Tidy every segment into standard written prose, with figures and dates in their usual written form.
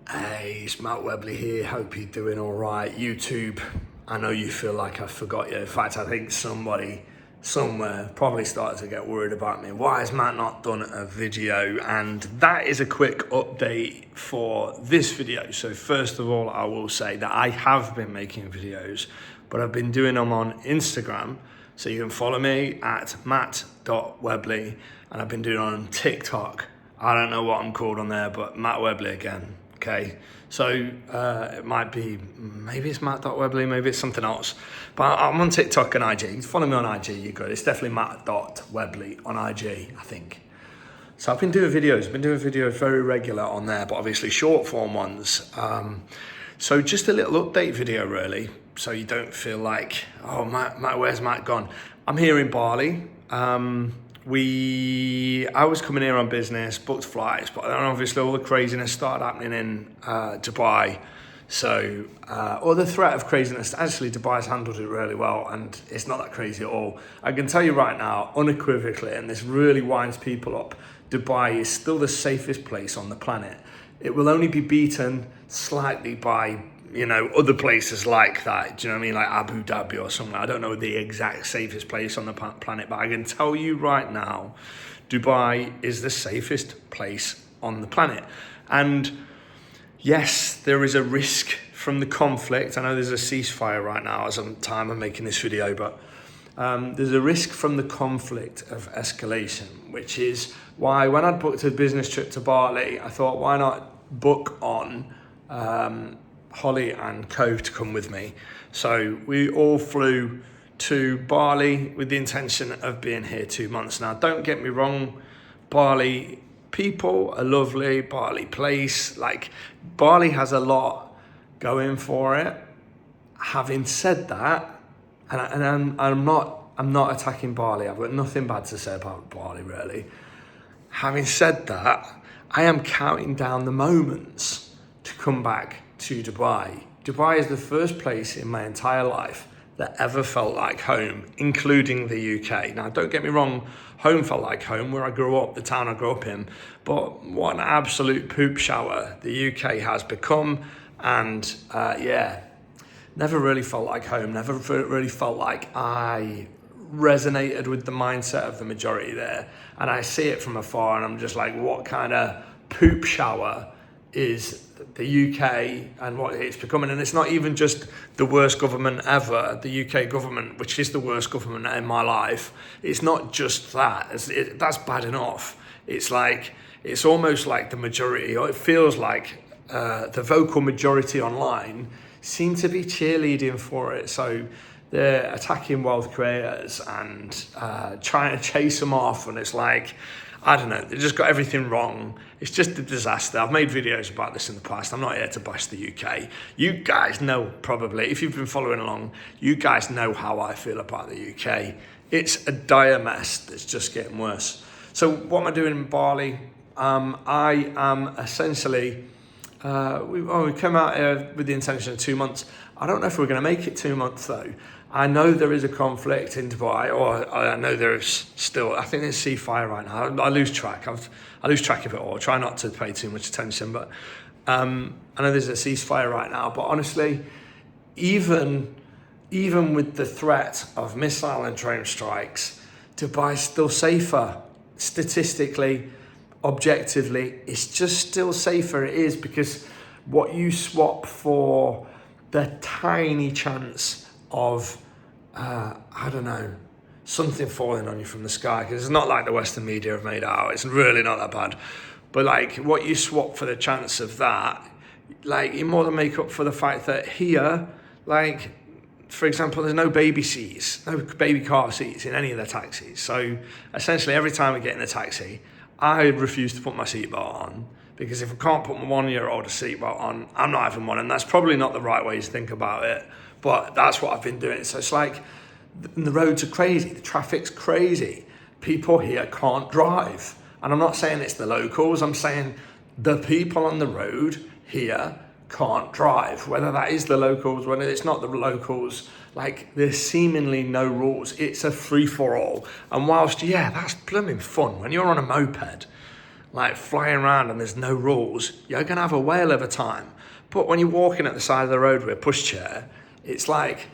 Hey, it's Matt Webley here. Hope you're doing all right. YouTube, I know you feel like I forgot you. In fact, I think somebody somewhere probably started to get worried about me. Why has Matt not done a video? And that is a quick update for this video. So first of all, I will say that I have been making videos, but I've been doing them on Instagram. So you can follow me at matt.webley, and I've been doing it on TikTok. I don't know what I'm called on there, but Matt Webley again. Okay, so it might be, maybe it's matt.webley, maybe it's something else. But I'm on TikTok and IG. Follow me on IG, you're good. It's definitely matt.webley on IG, I think. So I've been doing videos very regular on there, but obviously short form ones. So just a little update video really, so you don't feel like, oh, Matt, where's Matt gone? I'm here in Bali. I was coming here on business, booked flights, but then obviously all the craziness started happening in Dubai. So, or the threat of craziness, actually Dubai's handled it really well and it's not that crazy at all. I can tell you right now, unequivocally, and this really winds people up, Dubai is still the safest place on the planet. It will only be beaten slightly by, other places like that. Do you know what I mean? Like Abu Dhabi or something. I don't know the exact safest place on the planet, but I can tell you right now, Dubai is the safest place on the planet. And yes, there is a risk from the conflict. I know there's a ceasefire right now as I'm making this video, but there's a risk from the conflict of escalation, which is why when I'd booked a business trip to Bali, I thought, why not book on Holly and Co to come with me. So we all flew to Bali with the intention of being here 2 months. Now, don't get me wrong, Bali people are lovely, Bali place, like Bali has a lot going for it. Having said that, and I'm not attacking Bali, I've got nothing bad to say about Bali really. Having said that, I am counting down the moments to come back to Dubai. Dubai is the first place in my entire life that ever felt like home, including the UK. Now, don't get me wrong, home felt like home where I grew up, the town I grew up in, but what an absolute poop shower the UK has become. And never really felt like home, never really felt like I resonated with the mindset of the majority there. And I see it from afar and I'm just like, what kind of poop shower is the UK and what it's becoming? And it's not even just the worst government ever, the UK government, which is the worst government in my life. It's not just that, that's bad enough. It's like, it's almost like the majority, or it feels like the vocal majority online seem to be cheerleading for it. So they're attacking wealth creators and trying to chase them off, and it's like, I don't know, they just got everything wrong. It's just a disaster. I've made videos about this in the past. I'm not here to bash the UK. You guys know probably, if you've been following along, you guys know how I feel about the UK. It's a dire mess that's just getting worse. So what am I doing in Bali? I am essentially, we came out here with the intention of 2 months. I don't know if we're going to make it 2 months though. I know there is a conflict in Dubai, or I know there is still, I think there's ceasefire right now. I lose track. I lose track of it all. I try not to pay too much attention, but I know there's a ceasefire right now. But honestly, even with the threat of missile and drone strikes, Dubai's still safer. Statistically, objectively, it's just still safer. It is, because what you swap for the tiny chance of something falling on you from the sky, because it's not like the Western media have made out. It's really not that bad. But like what you swap for the chance of that, like you more than make up for the fact that here, like for example, there's no baby seats, no baby car seats in any of the taxis. So essentially every time I get in a taxi, I refuse to put my seatbelt on, because if I can't put my 1-year-old a seatbelt on, I'm not having one. And that's probably not the right way to think about it, but that's what I've been doing. So it's like, the roads are crazy, the traffic's crazy. People here can't drive. And I'm not saying it's the locals, I'm saying the people on the road here can't drive. Whether that is the locals, whether it's not the locals, like there's seemingly no rules. It's a free-for-all. And whilst, that's blooming fun when you're on a moped like flying around and there's no rules, you're going to have a whale of a time. But when you're walking at the side of the road with a pushchair, it's like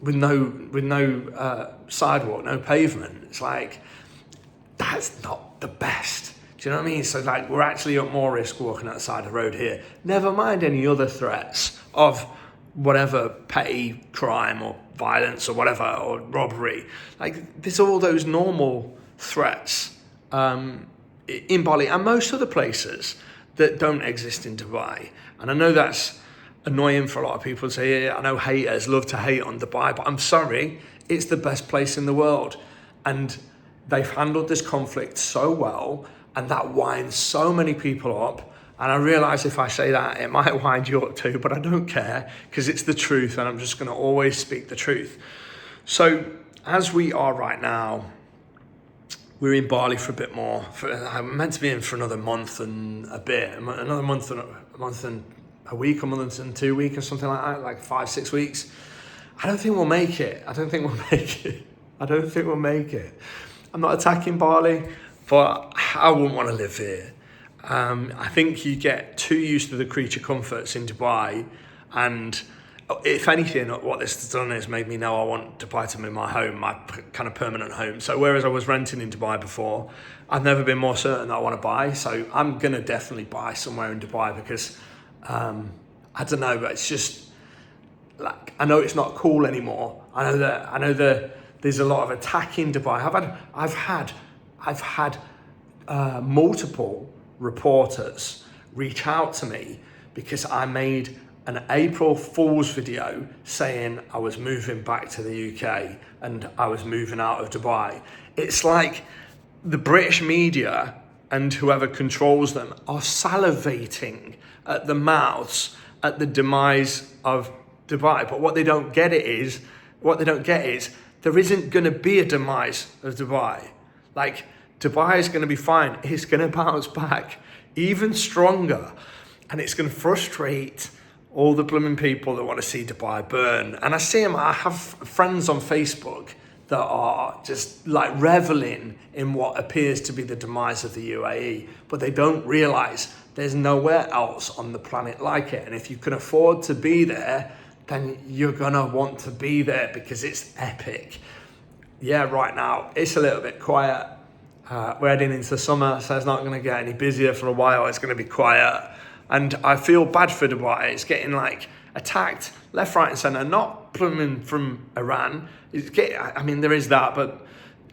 with no sidewalk, no pavement. It's like, that's not the best. Do you know what I mean? So like, we're actually at more risk walking at the side of the road here. Never mind any other threats of whatever petty crime or violence or whatever, or robbery. Like, there's all those normal threats in Bali and most other places that don't exist in Dubai. And I know that's annoying for a lot of people to say, I know haters love to hate on Dubai, but I'm sorry, it's the best place in the world. And they've handled this conflict so well, and that winds so many people up. And I realise if I say that, it might wind you up too, but I don't care, because it's the truth, and I'm just going to always speak the truth. So as we are right now, we're in Bali for a bit more. I'm meant to be in for another month and a bit, another month and a week, a month and 2 weeks or something like that, like 5-6 weeks. I don't think we'll make it. I don't think we'll make it. I'm not attacking Bali, but I wouldn't want to live here. I think you get too used to the creature comforts in Dubai, and if anything, what this has done is made me know I want Dubai to be my home, my kind of permanent home. So whereas I was renting in Dubai before, I've never been more certain that I want to buy. So I'm going to definitely buy somewhere in Dubai because, I don't know, but it's just, like, I know it's not cool anymore. I know that there's a lot of attack in Dubai. I've had multiple reporters reach out to me because I made an April Fool's video saying I was moving back to the UK and I was moving out of Dubai. It's like the British media and whoever controls them are salivating at the mouths at the demise of Dubai. But what they don't get is there isn't going to be a demise of Dubai. Like, Dubai is going to be fine. It's going to bounce back even stronger, and it's going to frustrate all the blooming people that want to see Dubai burn. And I see them, I have friends on Facebook that are just like reveling in what appears to be the demise of the UAE, but they don't realize there's nowhere else on the planet like it. And if you can afford to be there, then you're gonna want to be there because it's epic. Yeah, right now it's a little bit quiet. We're heading into summer, so it's not going to get any busier for a while. It's going to be quiet. And I feel bad for Dubai. It's getting like attacked left, right and centre, not plumbing from Iran. There is that, but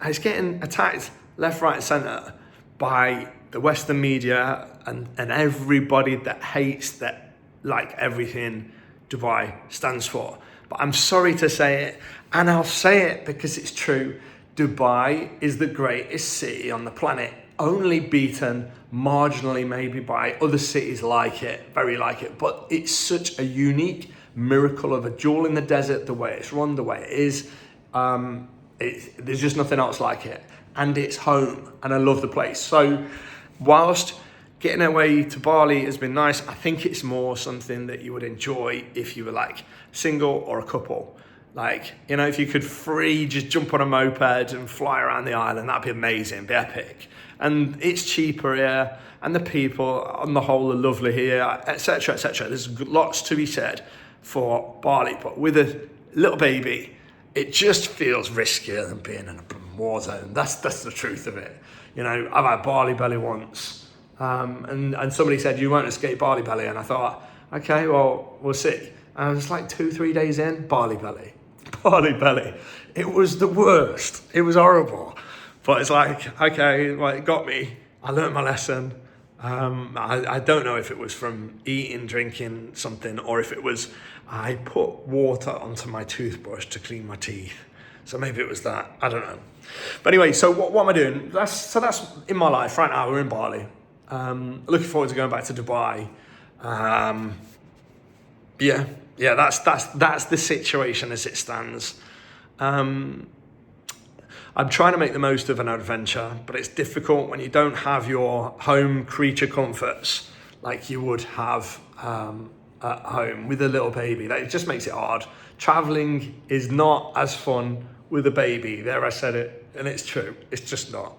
it's getting attacked left, right and centre by the Western media and everybody that hates that, like, everything Dubai stands for. But I'm sorry to say it, and I'll say it because it's true. Dubai is the greatest city on the planet, only beaten marginally maybe by other cities like it, very like it. But it's such a unique miracle of a jewel in the desert, the way it's run, the way it is. There's just nothing else like it. And it's home, and I love the place. So whilst getting away to Bali has been nice, I think it's more something that you would enjoy if you were like single or a couple. Like, you know, if you could just jump on a moped and fly around the island, that'd be amazing, be epic. And it's cheaper here, and the people on the whole are lovely here, etc., etc. There's lots to be said for Bali, but with a little baby, it just feels riskier than being in a war zone. That's the truth of it. You know, I've had Bali belly once, and somebody said, you won't escape Bali belly, and I thought, okay, well, we'll see. And I was like 2-3 days in, Bali belly. It was the worst. It was horrible. But it's like, okay, well, it got me. I learned my lesson. I don't know if it was from eating, drinking something, or if it was I put water onto my toothbrush to clean my teeth. So maybe it was that. I don't know. But anyway, so what am I doing? That's in my life right now. We're in Bali. Looking forward to going back to Dubai. Yeah, that's the situation as it stands. I'm trying to make the most of an adventure, but it's difficult when you don't have your home creature comforts like you would have at home with a little baby. It just makes it hard. Traveling is not as fun with a baby. There, I said it, and it's true. It's just not.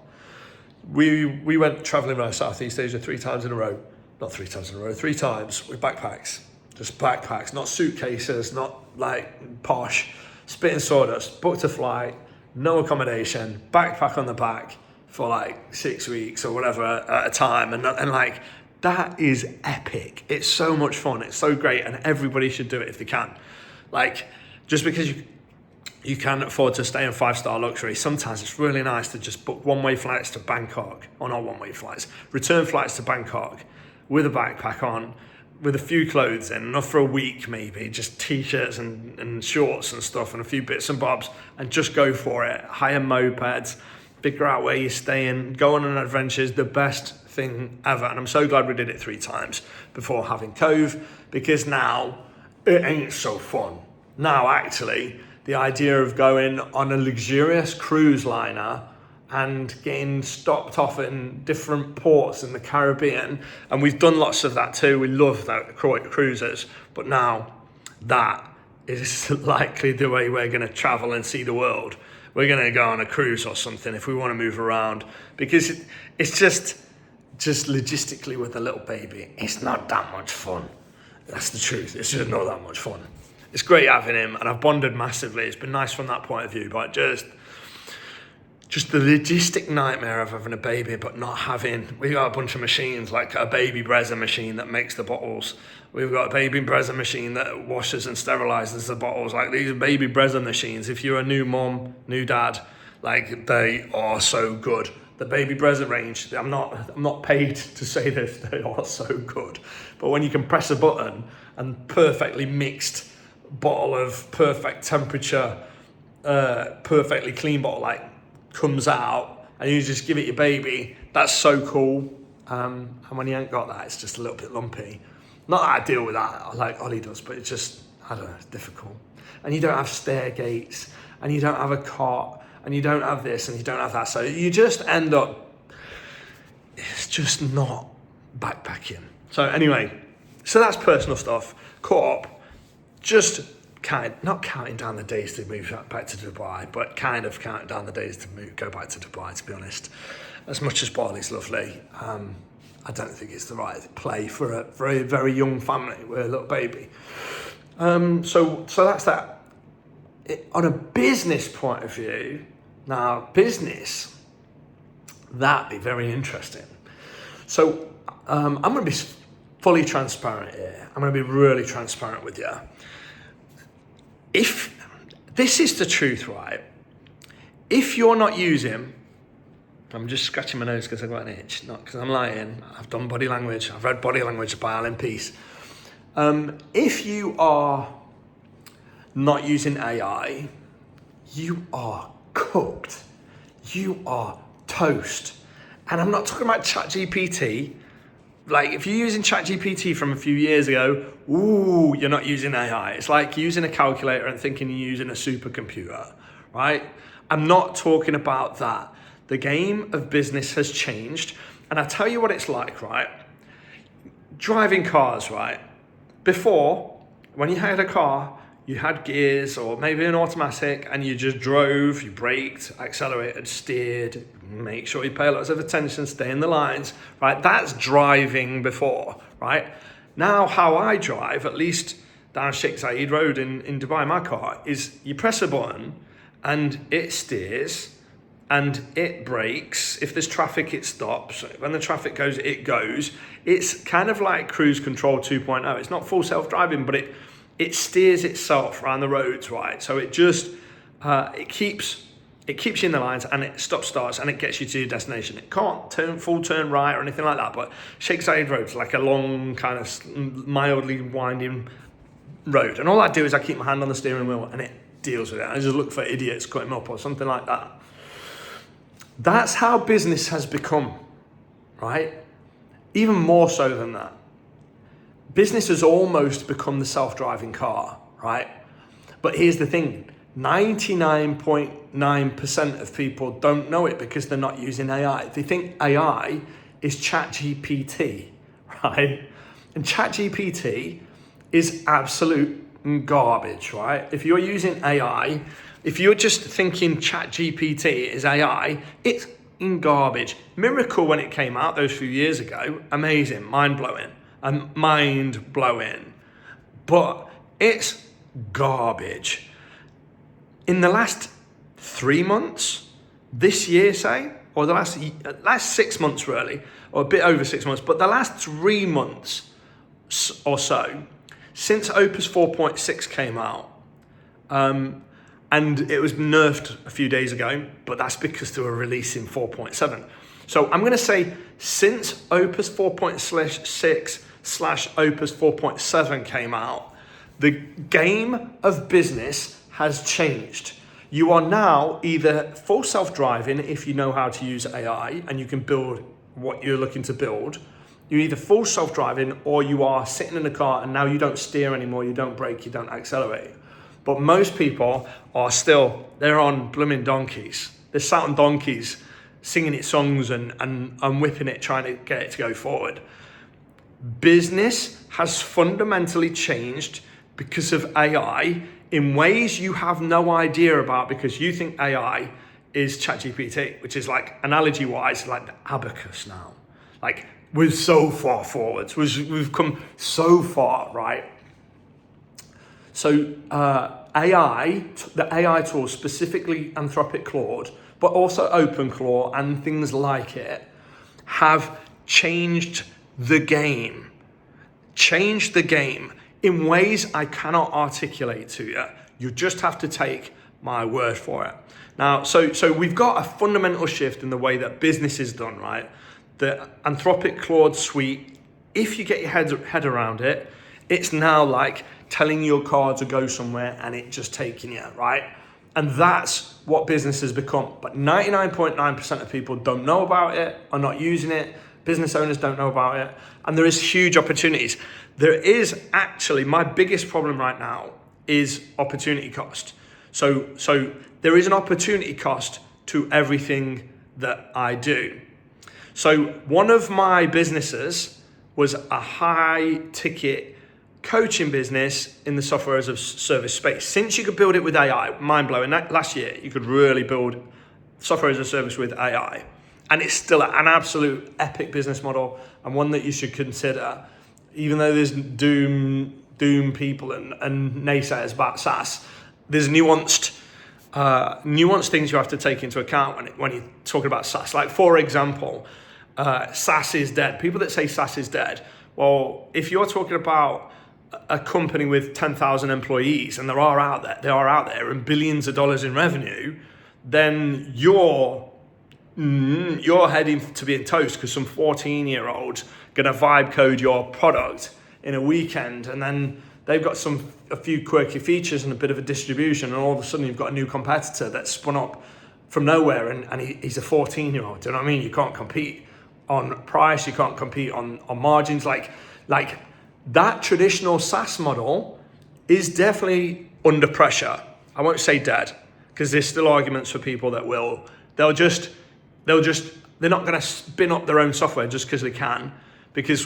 We went traveling around Southeast Asia 3 times in a row. Not 3 times in a row, 3 times with backpacks. Just backpacks, not suitcases, not like posh. Spitting sawdust, booked a flight, no accommodation, backpack on the back for like 6 weeks or whatever at a time. And like, that is epic. It's so much fun. It's so great. And everybody should do it if they can. Like, just because you can afford to stay in 5-star luxury, sometimes it's really nice to just book one-way flights to Bangkok, or not one-way flights, return flights to Bangkok with a backpack on, with a few clothes in, enough for a week maybe, just t-shirts and shorts and stuff and a few bits and bobs, and just go for it. Hire mopeds, figure out where you're staying, go on an adventure is the best thing ever. And I'm so glad we did it 3 times before having Cove, because now it ain't so fun. Now actually, the idea of going on a luxurious cruise liner and getting stopped off in different ports in the Caribbean, and we've done lots of that too. We love that cruises, but now that is likely the way we're going to travel and see the world. We're going to go on a cruise or something if we want to move around, because it's just logistically with a little baby, it's not that much fun. That's the truth. It's just not that much fun. It's great having him, and I've bonded massively. It's been nice from that point of view, but just the logistic nightmare of having a baby but not having, we've got a bunch of machines, like a baby Brezza machine that makes the bottles. We've got a baby Brezza machine that washes and sterilizes the bottles. Like, these baby Brezza machines, if you're a new mom, new dad, like, they are so good. The baby Brezza range, I'm not paid to say this, they are so good. But when you can press a button and perfectly mixed bottle of perfect temperature, perfectly clean bottle, like, comes out, and you just give it your baby, that's so cool. And when you ain't got that, it's just a little bit lumpy. Not that I deal with that like Ollie does, but it's just, I don't know, it's difficult. And you don't have stair gates, and you don't have a cot, and you don't have this, and you don't have that. So you just end up, it's just not backpacking. So anyway, so that's personal stuff. Caught up, just not counting down the days to move back to Dubai, but kind of counting down the days to go back to Dubai, to be honest. As much as Bali's lovely, I don't think it's the right play for a very young family with a little baby. So that's that. On a business point of view, now business, that'd be very interesting. So I'm going to be fully transparent here. I'm going to be really transparent with you. If this is the truth, right? If you're not using, I'm just scratching my nose because I've got an itch, not because I'm lying. I've done body language. I've read Body Language by Alan Peace. If you are not using AI, you are cooked. You are toast. And I'm not talking about ChatGPT. Like, if you're using ChatGPT from a few years ago, ooh, you're not using AI. It's like using a calculator and thinking you're using a supercomputer, right? I'm not talking about that. The game of business has changed. And I tell you what it's like, right? Driving cars, right? Before, when you had a car, you had gears or maybe an automatic, and you just drove, you braked, accelerated, steered, make sure you pay lots of attention, stay in the lines, right? That's driving before, right? Now, how I drive, at least down Sheikh Zayed Road in Dubai, my car, is you press a button and it steers and it brakes. If there's traffic, it stops. When the traffic goes, it goes. It's kind of like cruise control 2.0. It's not full self-driving, but it steers itself around the roads, right? So it just, it keeps you in the lines, and it starts, and it gets you to your destination. It can't full turn right or anything like that, but Sheikh Zayed Road's like a long, kind of mildly winding road. And all I do is I keep my hand on the steering wheel, and it deals with it. I just look for idiots cutting up or something like that. That's how business has become, right? Even more so than that. Business has almost become the self-driving car, right? But here's the thing, 99.9% of people don't know it because they're not using AI. They think AI is ChatGPT, right? And ChatGPT is absolute garbage, right? If you're using AI, if you're just thinking ChatGPT is AI, it's fucking garbage. Miracle when it came out those few years ago, amazing, mind-blowing. But it's garbage. In the last 3 months, this year, say, or the last 6 months really, or a bit over 6 months, but the last 3 months or so, since Opus 4.6 came out, and it was nerfed a few days ago, but that's because they were releasing 4.7. So I'm going to say since Opus 4.6/Opus 4.7 came out, the game of business has changed. You are now either full self-driving if you know how to use AI and you can build what you're looking to build. You're either full self-driving or you are sitting in the car and now you don't steer anymore, you don't brake, you don't accelerate. But most people are still, they're on blooming donkeys. They're sat on donkeys singing its songs and whipping it, trying to get it to go forward. Business has fundamentally changed because of AI in ways you have no idea about because you think AI is ChatGPT, which is like analogy-wise like the abacus now. Like we're so far forwards, we've come so far, right? So AI, the AI tools, specifically Anthropic Claude, but also OpenClaw and things like it, have changed the game. Changed the game in ways I cannot articulate to you. You just have to take my word for it. Now, so we've got a fundamental shift in the way that business is done, right? The Anthropic Claude suite, if you get your head around it, it's now like telling your car to go somewhere and it just taking you, right? And that's what business has become. But 99.9% of people don't know about it, are not using it. Business owners don't know about it. And there is huge opportunities. There is actually, my biggest problem right now is opportunity cost. So there is an opportunity cost to everything that I do. So one of my businesses was a high ticket coaching business in the software as a service space. Since you could build it with AI, mind blowing, last year you could really build software as a service with AI. And it's still an absolute epic business model and one that you should consider, even though there's doom people and naysayers about SaaS. There's nuanced things you have to take into account when you're talking about SaaS. Like for example, SaaS is dead. People that say SaaS is dead, well, if you're talking about a company with 10,000 employees and they are out there and billions of dollars in revenue, then you're heading to being toast because some 14-year-old gonna vibe code your product in a weekend, and then they've got a few quirky features and a bit of a distribution, and all of a sudden you've got a new competitor that's spun up from nowhere, and he's a 14-year-old. Do you know what I mean? You can't compete on price, you can't compete on margins. Like that traditional SaaS model is definitely under pressure. I won't say dead, because there's still arguments for people that they're not going to spin up their own software just because they can, because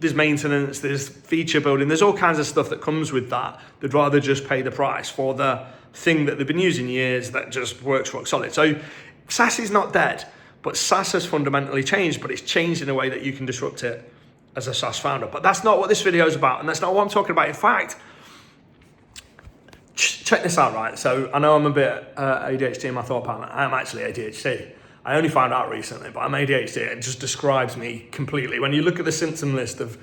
there's maintenance, there's feature building, there's all kinds of stuff that comes with that. They'd rather just pay the price for the thing that they've been using years that just works rock solid. So SaaS is not dead, but SaaS has fundamentally changed, but it's changed in a way that you can disrupt it as a SaaS founder. But that's not what this video is about, and that's not what I'm talking about. In fact, check this out, right? So I know I'm a bit ADHD in my thought pattern. I'm actually ADHD. I only found out recently, but I'm ADHD. It just describes me completely. When you look at the symptom list of,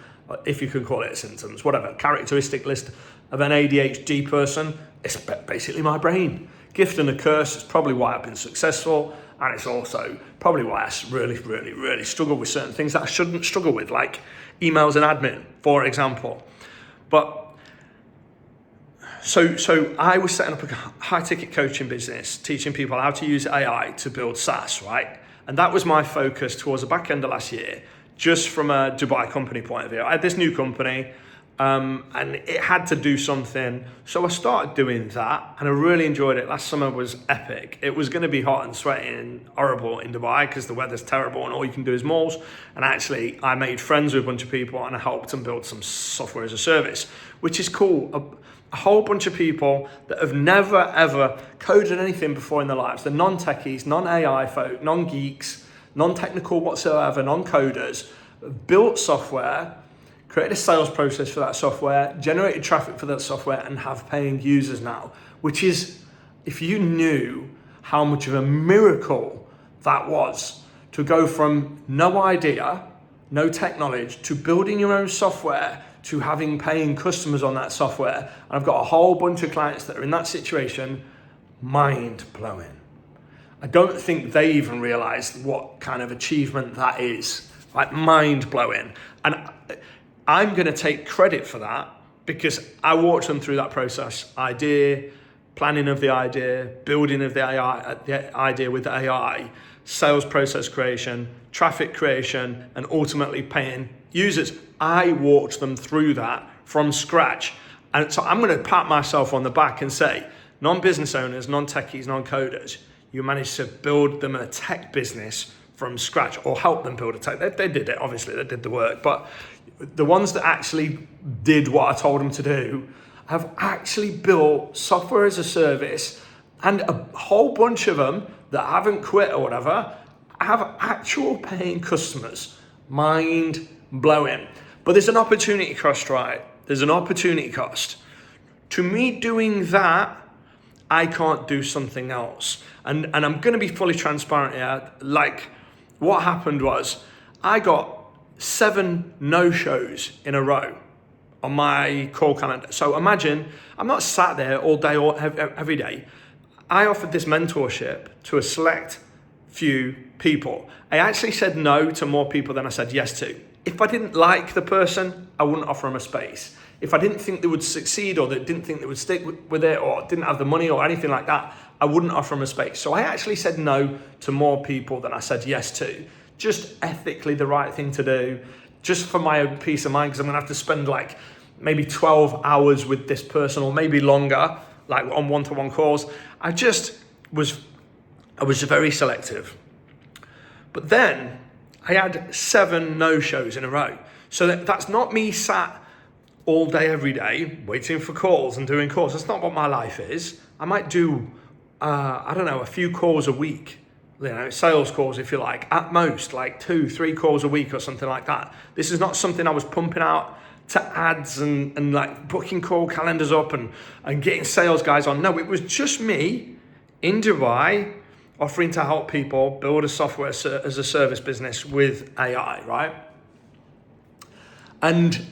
if you can call it symptoms, whatever, characteristic list of an ADHD person, it's basically my brain. Gift and a curse. It's probably why I've been successful, and it's also probably why I really, really, really struggle with certain things that I shouldn't struggle with, like emails and admin, for example. But So I was setting up a high-ticket coaching business, teaching people how to use AI to build SaaS, right? And that was my focus towards the back end of last year, just from a Dubai company point of view. I had this new company, and it had to do something. So I started doing that, and I really enjoyed it. Last summer was epic. It was going to be hot and sweaty and horrible in Dubai because the weather's terrible and all you can do is malls. And actually, I made friends with a bunch of people and I helped them build some software as a service, which is cool. A whole bunch of people that have never, ever coded anything before in their lives. They're non-techies, non-AI folk, non-geeks, non-technical whatsoever, non-coders, built software, created a sales process for that software, generated traffic for that software, and have paying users now, which is, if you knew how much of a miracle that was, to go from no idea, no tech knowledge, to building your own software, to having paying customers on that software. And I've got a whole bunch of clients that are in that situation. Mind blowing. I don't think they even realize what kind of achievement that is. Like, mind blowing. And I'm going to take credit for that because I walked them through that process. Idea, planning of the idea, building of the idea with the AI, sales process creation, traffic creation, and ultimately paying users. I walked them through that from scratch. And so I'm going to pat myself on the back and say, non-business owners, non-techies, non-coders, you managed to build them a tech business from scratch, or help them build a tech. They did it, obviously, they did the work. But the ones that actually did what I told them to do have actually built software as a service, and a whole bunch of them that haven't quit or whatever have actual paying customers. Mind blowing. But there's an opportunity cost, right? There's an opportunity cost. To me doing that, I can't do something else. And I'm going to be fully transparent here. Like, what happened was I got 7 no-shows in a row on my call calendar. So imagine, I'm not sat there all day or every day. I offered this mentorship to a select few people. I actually said no to more people than I said yes to. If I didn't like the person, I wouldn't offer them a space. If I didn't think they would succeed, or didn't think they would stick with it, or didn't have the money or anything like that, I wouldn't offer them a space. So I actually said no to more people than I said yes to. Just ethically the right thing to do, just for my own peace of mind, because I'm gonna have to spend like maybe 12 hours with this person, or maybe longer, like on one-to-one calls. I was very selective. But then I had 7 no-shows in a row. So that's not me sat all day, every day, waiting for calls and doing calls. That's not what my life is. I might do, a few calls a week, sales calls, if you like, at most, like 2-3 calls a week or something like that. This is not something I was pumping out to ads and like booking call calendars up and getting sales guys on. No, it was just me in Dubai offering to help people build a software as a service business with AI, right? And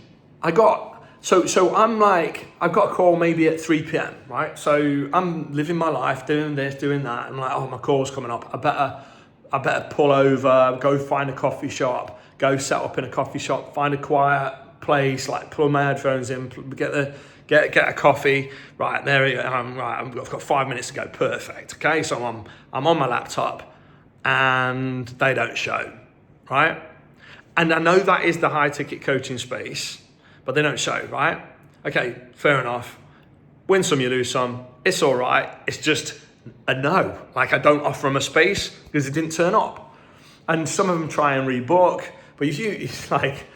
so I'm like, I've got a call maybe at 3 p.m, right? So I'm living my life, doing this, doing that. I'm like, oh, my call's coming up. I better pull over, go find a coffee shop, go set up in a coffee shop, find a quiet place, like plug my headphones in, get a coffee. Right, there you go. I've got 5 minutes to go. Perfect. Okay, so I'm on my laptop and they don't show, right? And I know that is the high ticket coaching space, but they don't show, right? Okay, fair enough. Win some, you lose some. It's all right. It's just a no. Like, I don't offer them a space because it didn't turn up. And some of them try and rebook, but it's like,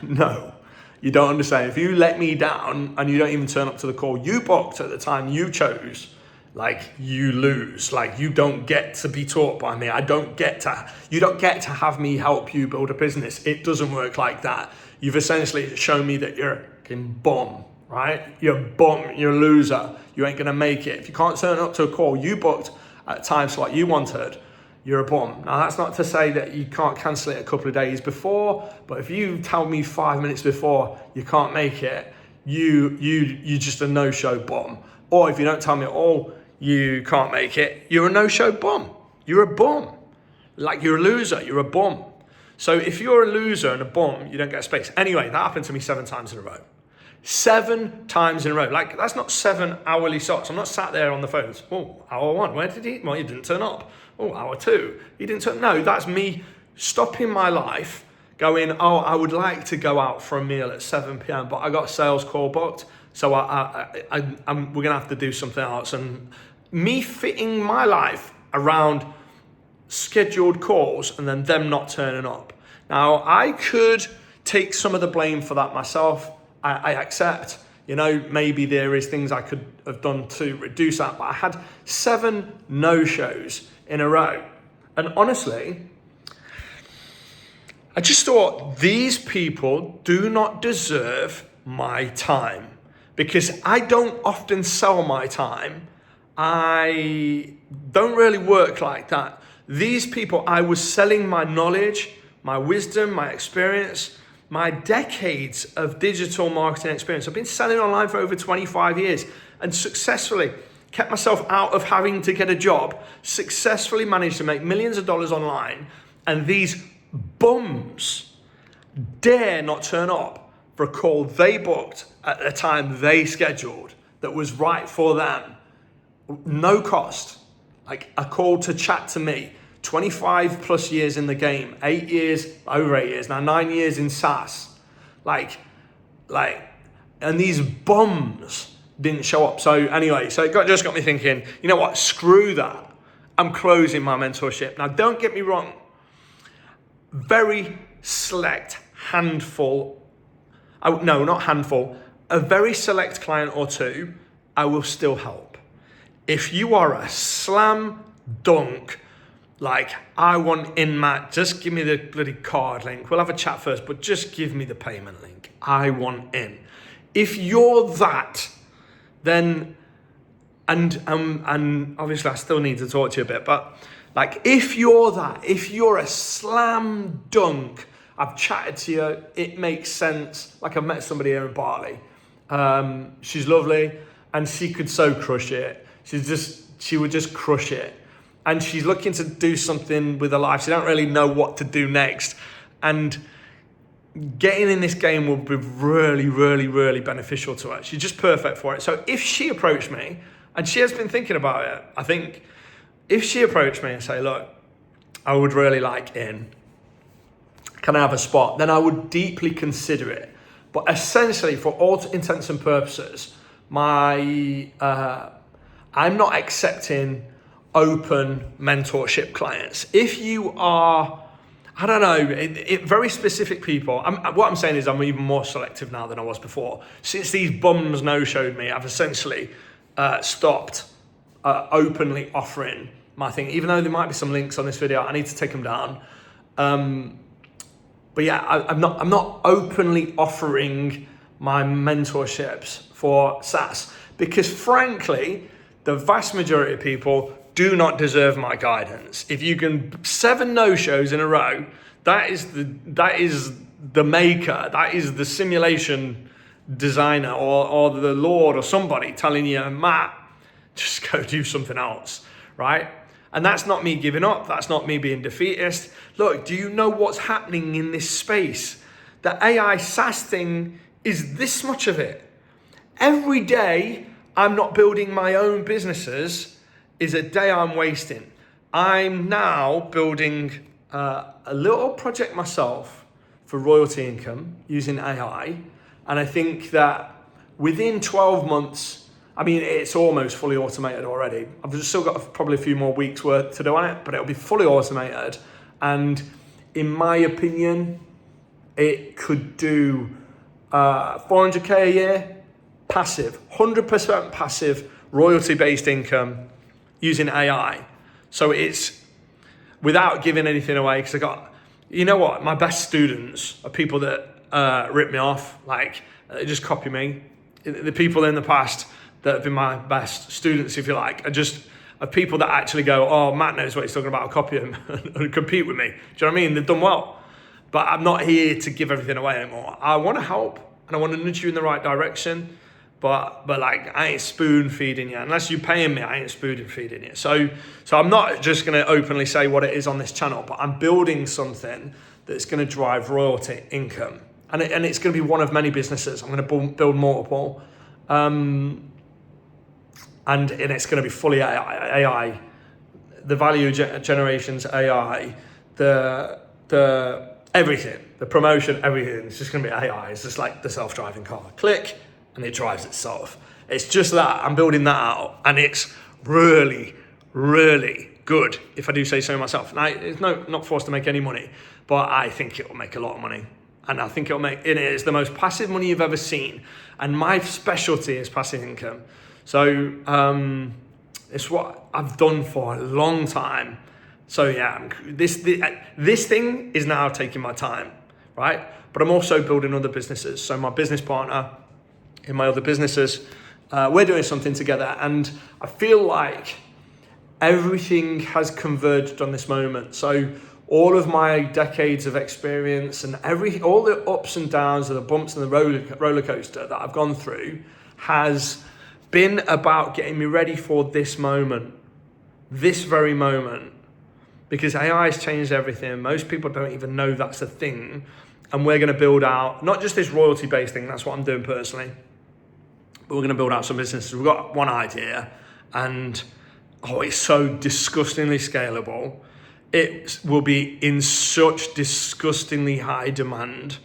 no, you don't understand. If you let me down and you don't even turn up to the call you booked at the time you chose, like, you lose. Like, you don't get to be taught by me. You don't get to have me help you build a business. It doesn't work like that. You've essentially shown me that you're a fucking bum, right? You're a bum, you're a loser. You ain't gonna make it. If you can't turn up to a call you booked at a time slot you wanted, you're a bum. Now, that's not to say that you can't cancel it a couple of days before, but if you tell me 5 minutes before you can't make it, you're just a no-show bum. Or if you don't tell me at all you can't make it, you're a no-show bum. You're a bum. Like, you're a loser, you're a bum. So if you're a loser and a bum, you don't get a space. Anyway, that happened to me 7 times in a row. 7 times in a row. Like, that's not 7 hourly slots. I'm not sat there on the phones. Oh, hour 1, where did he? Well, he didn't turn up. Oh, hour 2, he didn't turn. No, that's me stopping my life, going, oh, I would like to go out for a meal at 7 p.m, but I got a sales call booked, so we're gonna have to do something else. And me fitting my life around scheduled calls and then them not turning up. Now, I could take some of the blame for that myself. I accept, maybe there is things I could have done to reduce that, but I had 7 no-shows in a row. And honestly, I just thought, these people do not deserve my time, because I don't often sell my time. I don't really work like that. These people, I was selling my knowledge, my wisdom, my experience, my decades of digital marketing experience. I've been selling online for over 25 years and successfully kept myself out of having to get a job, successfully managed to make millions of dollars online, and these bums dare not turn up for a call they booked at the time they scheduled that was right for them. No cost, like a call to chat to me. 25 plus years in the game, over 8 years, now 9 years in SaaS. And these bums didn't show up. So anyway, it just got me thinking, you know what, screw that. I'm closing my mentorship. Now, don't get me wrong. Very select handful, not handful, a very select client or two, I will still help. If you are a slam dunk, like, I want in, Matt, just give me the bloody card link. We'll have a chat first, but just give me the payment link. I want in. If you're that, then, and obviously I still need to talk to you a bit, but like, if you're a slam dunk, I've chatted to you, it makes sense. Like, I've met somebody here in Bali. She's lovely and she could so crush it. She would just crush it. And she's looking to do something with her life. She don't really know what to do next. And getting in this game will be really, really, really beneficial to her. She's just perfect for it. So if she approached me, and she has been thinking about it, I think, if she approached me and say, look, I would really like in, can I have a spot? Then I would deeply consider it. But essentially, for all intents and purposes, I'm not accepting open mentorship clients. If you are, I don't know, very specific people, what I'm saying is I'm even more selective now than I was before. Since these bums no-showed me, I've essentially stopped openly offering my thing, even though there might be some links on this video. I need to take them down. But yeah, I'm not openly offering my mentorships for SaaS, because frankly, the vast majority of people do not deserve my guidance. If you can 7 no-shows in a row, that is the maker, that is the simulation designer or the Lord or somebody telling you, Matt, just go do something else, right? And that's not me giving up. That's not me being defeatist. Look, do you know what's happening in this space? The AI SaaS thing is this much of it. Every day I'm not building my own businesses is a day I'm wasting. I'm now building a little project myself for royalty income using AI. And I think that within 12 months, I mean, it's almost fully automated already. I've still got probably a few more weeks work to do on it, but it'll be fully automated. And in my opinion, it could do 400K a year, passive, 100% passive, royalty-based income using AI. So it's without giving anything away, because I got, you know what, my best students are people that rip me off, like they just copy me. The people in the past that have been my best students, if you like, are people that actually go, oh, Matt knows what he's talking about, I'll copy him and compete with me. Do you know what I mean? They've done well. But I'm not here to give everything away anymore. I want to help and I want to nudge you in the right direction. But like, I ain't spoon feeding you. Unless you're paying me, I ain't spoon feeding you. So I'm not just going to openly say what it is on this channel, but I'm building something that's going to drive royalty income. And it's going to be one of many businesses. I'm going to build multiple. And it's going to be fully AI. The value generations AI, the everything, the promotion, everything. It's just going to be AI. It's just like the self-driving car. Click, and it drives itself. It's just that. I'm building that out, and it's really, really good, if I do say so myself. Now, it's not forced to make any money, but I think it will make a lot of money. And I think it is the most passive money you've ever seen. And my specialty is passive income. So it's what I've done for a long time. So yeah, this thing is now taking my time, right? But I'm also building other businesses. So my business partner in my other businesses, we're doing something together, and I feel like everything has converged on this moment. So all of my decades of experience and all the ups and downs and the bumps and the roller coaster that I've gone through has been about getting me ready for this moment, this very moment, because AI has changed everything. Most people don't even know that's a thing. And we're going to build out, not just this royalty-based thing, that's what I'm doing personally, but we're going to build out some businesses. We've got one idea, and it's so disgustingly scalable. It will be in such disgustingly high demand,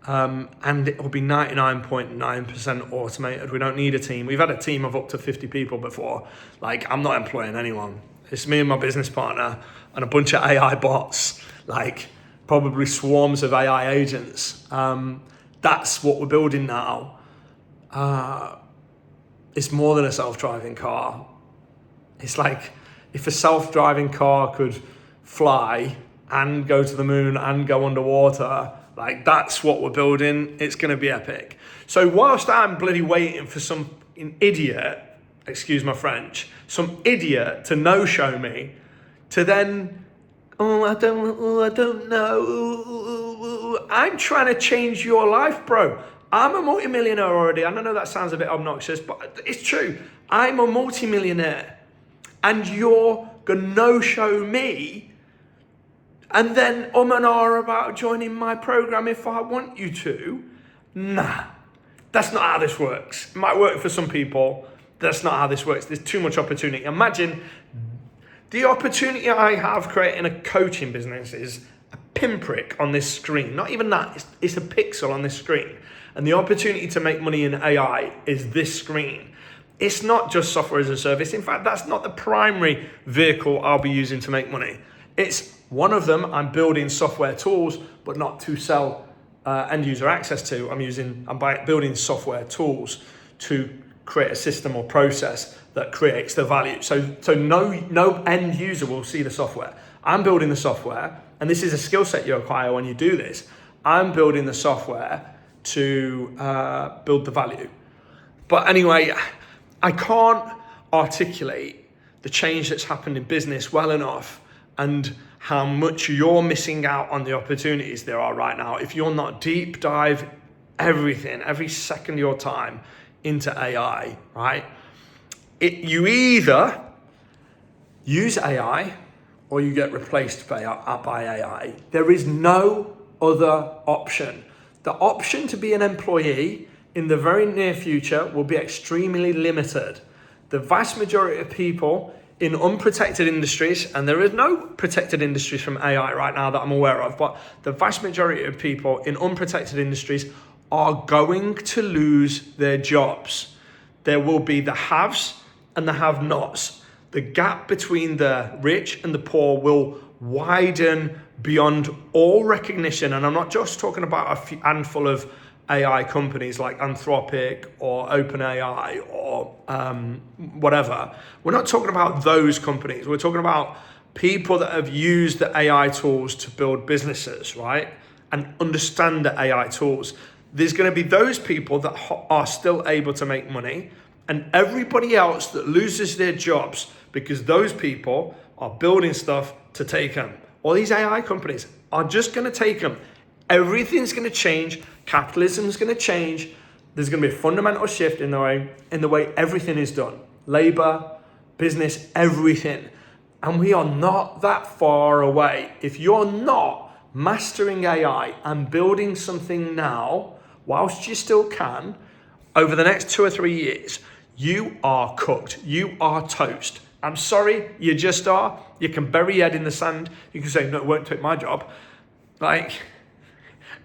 and it will be 99.9% automated. We don't need a team. We've had a team of up to 50 people before. Like, I'm not employing anyone. It's me and my business partner and a bunch of AI bots, like probably swarms of AI agents. That's what we're building now. It's more than a self-driving car. It's like if a self-driving car could fly and go to the moon and go underwater, like that's what we're building. It's going to be epic. So whilst I'm bloody waiting for some idiot, excuse my French, some idiot to no-show me, to then, I don't know. I'm trying to change your life, bro. I'm a multimillionaire already. And I know that sounds a bit obnoxious, but it's true. I'm a multimillionaire. And you're going to no-show me and then and ah about joining my program if I want you to. Nah, that's not how this works. It might work for some people. That's not how this works. There's too much opportunity. Imagine the opportunity I have creating a coaching business is a pinprick on this screen. Not even that, it's a pixel on this screen. And the opportunity to make money in AI is this screen. It's not just software as a service. In fact, that's not the primary vehicle I'll be using to make money. It's one of them. I'm building software tools, but not to sell end user access to. I'm building software tools to create a system or process that creates the value. So no end user will see the software. I'm building the software, and this is a skill set you acquire when you do this. I'm building the software to build the value. But anyway, I can't articulate the change that's happened in business well enough and how much you're missing out on the opportunities there are right now if you're not deep dive everything, every second of your time into AI, right? You either use AI or you get replaced by AI. There is no other option. The option to be an employee in the very near future will be extremely limited. The vast majority of people in unprotected industries, and there is no protected industries from AI right now that I'm aware of, but the vast majority of people in unprotected industries are going to lose their jobs. There will be the haves and the have-nots. The gap between the rich and the poor will widen beyond all recognition. And I'm not just talking about a handful of AI companies like Anthropic or OpenAI or whatever. We're not talking about those companies. We're talking about people that have used the AI tools to build businesses, right? And understand the AI tools. There's going to be those people that are still able to make money, and everybody else that loses their jobs because those people are building stuff to take them. All these AI companies are just going to take them. Everything's going to change. Capitalism's going to change. There's going to be a fundamental shift in the way everything is done. Labor, business, everything. And we are not that far away. If you're not mastering AI and building something now, whilst you still can, over the next 2 or 3 years, you are cooked. You are toast. I'm sorry, you just are. You can bury your head in the sand. You can say, no, it won't take my job. Like,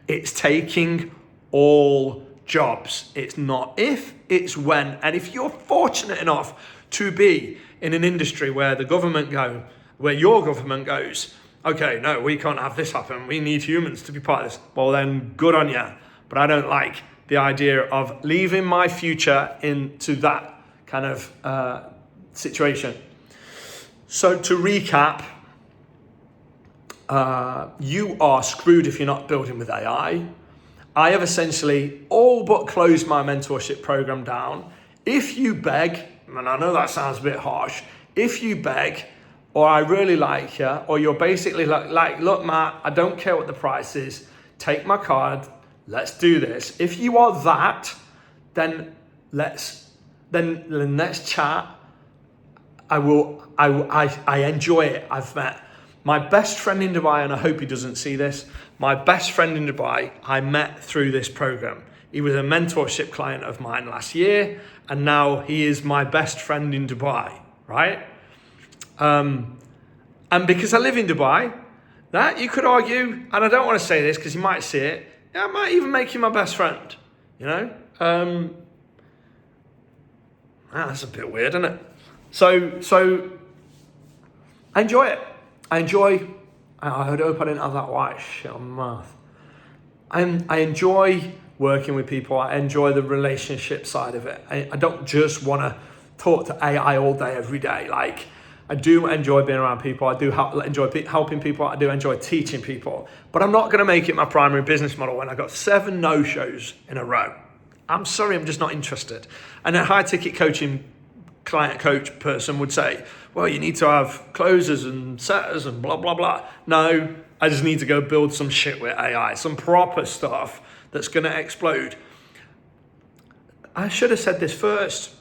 it's taking all jobs. It's not if, it's when. And if you're fortunate enough to be in an industry where where your government goes, okay, no, we can't have this happen. We need humans to be part of this. Well, then good on you. But I don't like the idea of leaving my future into that kind of situation. So to recap, you are screwed if you're not building with AI. I have essentially all but closed my mentorship program down. If you beg, and I know that sounds a bit harsh, if you beg, or I really like you, or you're basically like, look, Matt, I don't care what the price is, take my card, let's do this. If you are that, then let's chat. I enjoy it. I've met my best friend in Dubai, and I hope he doesn't see this. My best friend in Dubai, I met through this program. He was a mentorship client of mine last year, and now he is my best friend in Dubai, right? And because I live in Dubai, that you could argue, and I don't want to say this because you might see it, I might even make you my best friend, you know? That's a bit weird, isn't it? So I enjoy it. I hope I didn't have that white shit on my mouth. I enjoy working with people. I enjoy the relationship side of it. I don't just want to talk to AI all day, every day. Like, I do enjoy being around people. I do enjoy helping people. I do enjoy teaching people. But I'm not going to make it my primary business model when I got 7 no-shows in a row. I'm sorry, I'm just not interested. And a high-ticket coaching client coach person would say, well, you need to have closers and setters and blah, blah, blah. No, I just need to go build some shit with AI, some proper stuff that's going to explode. I should have said this first.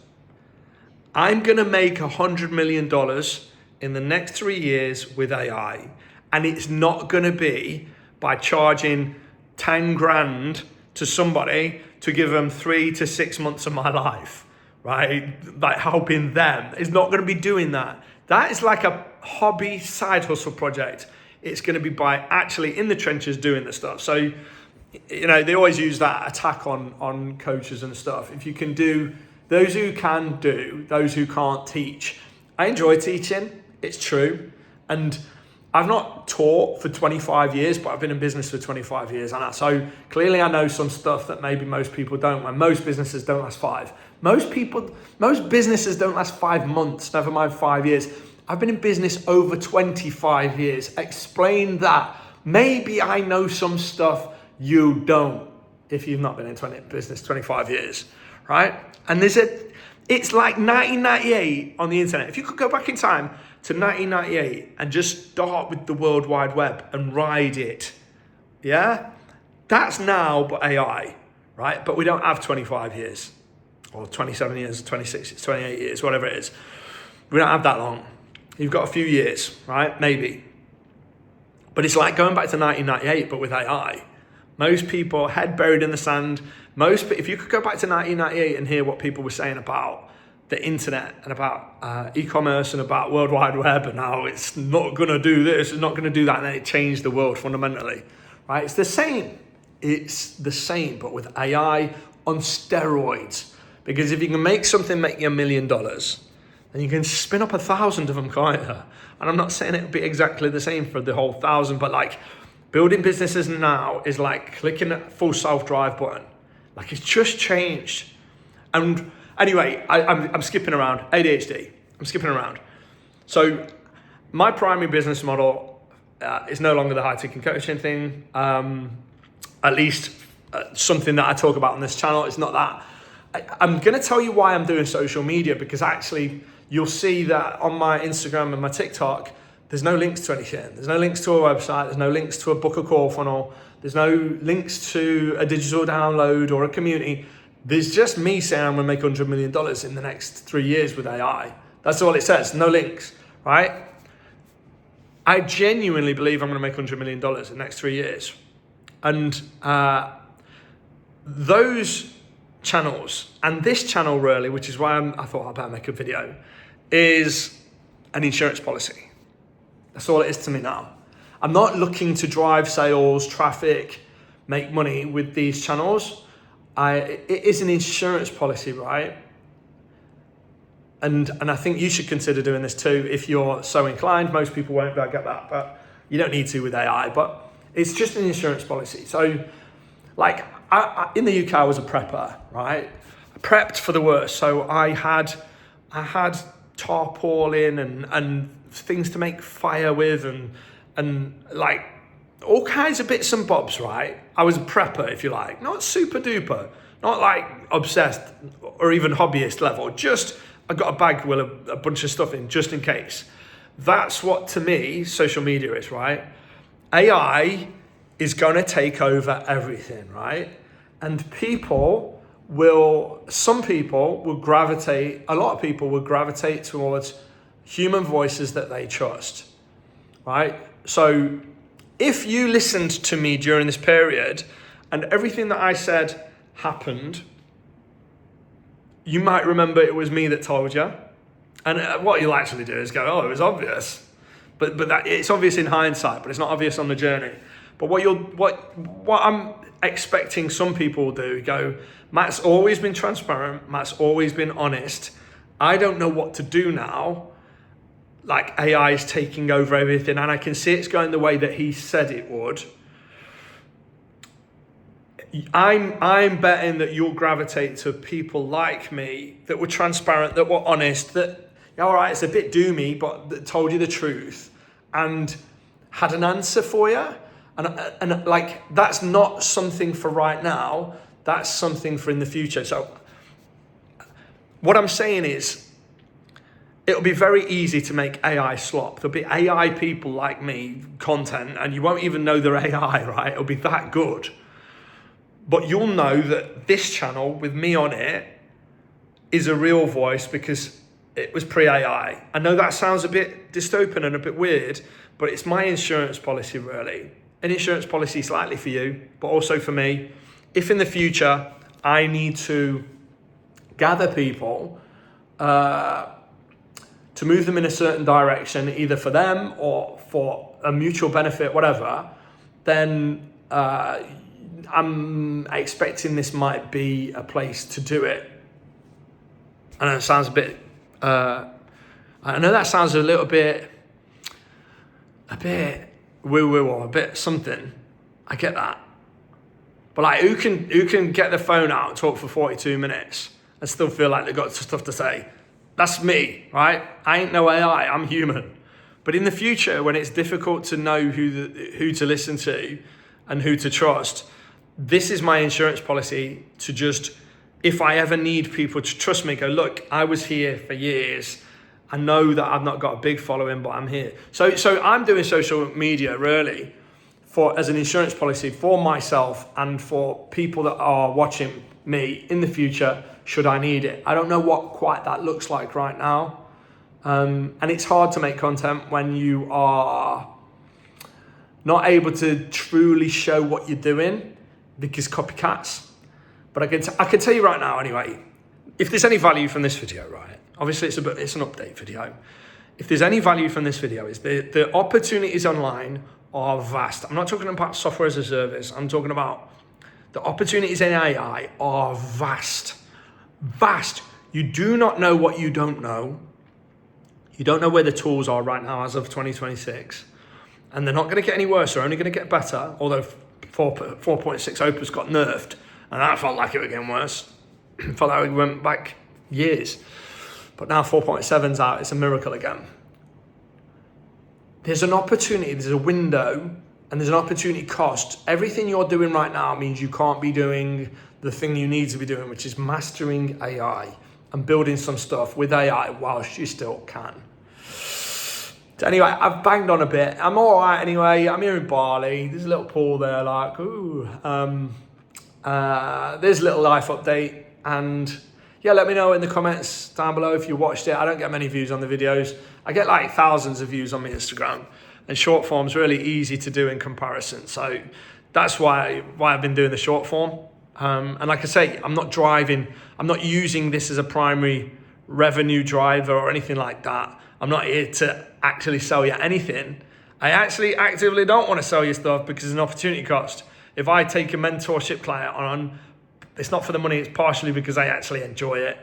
I'm going to make $100 million in the next 3 years with AI. And it's not going to be by charging 10 grand to somebody to give them 3 to 6 months of my life, right? Like helping them. It's not going to be doing that. That is like a hobby side hustle project. It's going to be by actually in the trenches doing the stuff. So, you know, they always use that attack on coaches and stuff. If you can do, those who can do, those who can't teach. I enjoy teaching, it's true. And I've not taught for 25 years, but I've been in business for 25 years. And so clearly I know some stuff that maybe most people don't, when most businesses don't last 5. Most businesses don't last 5 months, never mind 5 years. I've been in business over 25 years. Explain that. Maybe I know some stuff you don't, if you've not been in business 25 years, right? And it's like 1998 on the internet. If you could go back in time to 1998 and just start with the World Wide Web and ride it, yeah? That's now, but AI, right? But we don't have 25 years or 27 years, 26, 28 years, whatever it is. We don't have that long. You've got a few years, right? Maybe. But it's like going back to 1998, but with AI. Most people, head buried in the sand. If you could go back to 1998 and hear what people were saying about the internet and about e-commerce and about World Wide Web and how it's not going to do this, it's not going to do that, and then it changed the world fundamentally, right? It's the same. It's the same, but with AI on steroids. Because if you can make something make you $1 million, then you can spin up 1,000 of them, can't you? And I'm not saying it'll be exactly the same for the whole 1,000, but like building businesses now is like clicking a full self-drive button. Like it's just changed. And anyway, I'm skipping around. ADHD. I'm skipping around. So my primary business model is no longer the high-ticket coaching thing. At least something that I talk about on this channel. It's not that. I'm going to tell you why I'm doing social media, because actually you'll see that on my Instagram and my TikTok, there's no links to anything. There's no links to a website. There's no links to a book a call funnel. There's no links to a digital download or a community. There's just me saying I'm going to make $100 million in the next 3 years with AI. That's all it says. No links, right? I genuinely believe I'm going to make $100 million in the next 3 years. And those channels, and this channel really, which is why I thought I'd better make a video, is an insurance policy. That's all it is to me now. I'm not looking to drive sales, traffic, make money with these channels. It is an insurance policy, right? And I think you should consider doing this too if you're so inclined. Most people won't get that, but you don't need to with AI. But it's just an insurance policy. So, like, in the UK, I was a prepper, right? I prepped for the worst. So I had tarpaulin and things to make fire with, and and like all kinds of bits and bobs, right? I was a prepper, if you like, not super duper, not like obsessed or even hobbyist level, just I got a bag with a bunch of stuff in just in case. That's what to me social media is, right? AI is going to take over everything, right? And some people will gravitate, a lot of people will gravitate towards human voices that they trust, right? So if you listened to me during this period and everything that I said happened, you might remember it was me that told you. And what you'll actually do is go, oh, it was obvious. But that, it's obvious in hindsight, but it's not obvious on the journey. But what I'm expecting some people will do, go, Matt's always been transparent, Matt's always been honest. I don't know what to do now. Like AI is taking over everything and I can see it's going the way that he said it would. I'm betting that you'll gravitate to people like me that were transparent, that were honest, that, all right, it's a bit doomy, but that told you the truth and had an answer for you. And like, that's not something for right now. That's something for in the future. So what I'm saying is, it'll be very easy to make AI slop. There'll be AI people like me, content, and you won't even know they're AI, right? It'll be that good. But you'll know that this channel with me on it is a real voice because it was pre-AI. I know that sounds a bit dystopian and a bit weird, but it's my insurance policy really. An insurance policy slightly for you, but also for me. If in the future I need to gather people to move them in a certain direction, either for them or for a mutual benefit, whatever, then I'm expecting this might be a place to do it. I know it sounds a bit, I know that sounds a little bit woo-woo or a bit something. I get that. But like, who can get the phone out and talk for 42 minutes and still feel like they've got stuff to say? That's me, right? I ain't no AI, I'm human. But in the future, when it's difficult to know who to listen to and who to trust, this is my insurance policy to just, if I ever need people to trust me, go, look, I was here for years. I know that I've not got a big following, but I'm here. So I'm doing social media really as an insurance policy for myself and for people that are watching me in the future, should I need it. I don't know what quite that looks like right now. And it's hard to make content when you are not able to truly show what you're doing because copycats. But I can tell you right now anyway, if there's any value from this video, right? Obviously it's an update video. If there's any value from this video, is the opportunities online are vast. I'm not talking about software as a service. I'm talking about the opportunities in AI are vast. Vast. You do not know what you don't know. You don't know where the tools are right now as of 2026. And they're not going to get any worse. They're only going to get better. Although 4.6 Opus got nerfed. And that felt like it was getting worse. It felt like we went back years. But now 4.7's out. It's a miracle again. There's an opportunity. There's a window. And there's an opportunity cost. Everything you're doing right now means you can't be doing the thing you need to be doing, which is mastering AI and building some stuff with AI whilst you still can. So anyway, I've banged on a bit. I'm all right anyway. I'm here in Bali. There's a little pool there, like, ooh. There's a little life update. And yeah, let me know in the comments down below if you watched it. I don't get many views on the videos. I get like thousands of views on my Instagram. And short form's really easy to do in comparison. So that's why I've been doing the short form. And like I say, I'm not using this as a primary revenue driver or anything like that. I'm not here to actually sell you anything. I actually actively don't want to sell you stuff because it's an opportunity cost. If I take a mentorship client on, it's not for the money, it's partially because I actually enjoy it.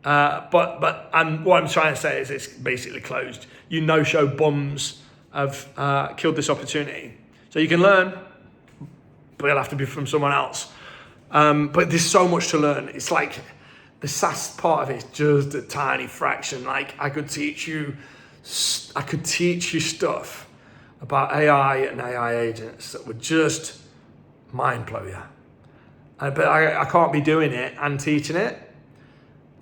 But what I'm trying to say is it's basically closed. You no-show bums have killed this opportunity. So you can learn, but it'll have to be from someone else. But there's so much to learn. It's like the SaaS part of it is just a tiny fraction. Like I could teach you stuff about AI and AI agents that would just mind blow you. But I can't be doing it and teaching it.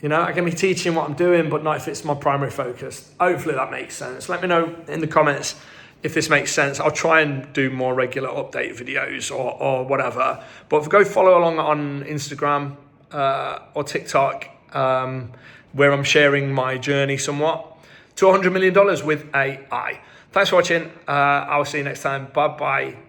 You know, I can be teaching what I'm doing, but not if it's my primary focus. Hopefully that makes sense. Let me know in the comments if this makes sense. I'll try and do more regular update videos or whatever. But go follow along on Instagram or TikTok, where I'm sharing my journey somewhat to $100 million with AI. Thanks for watching. I'll see you next time. Bye-bye.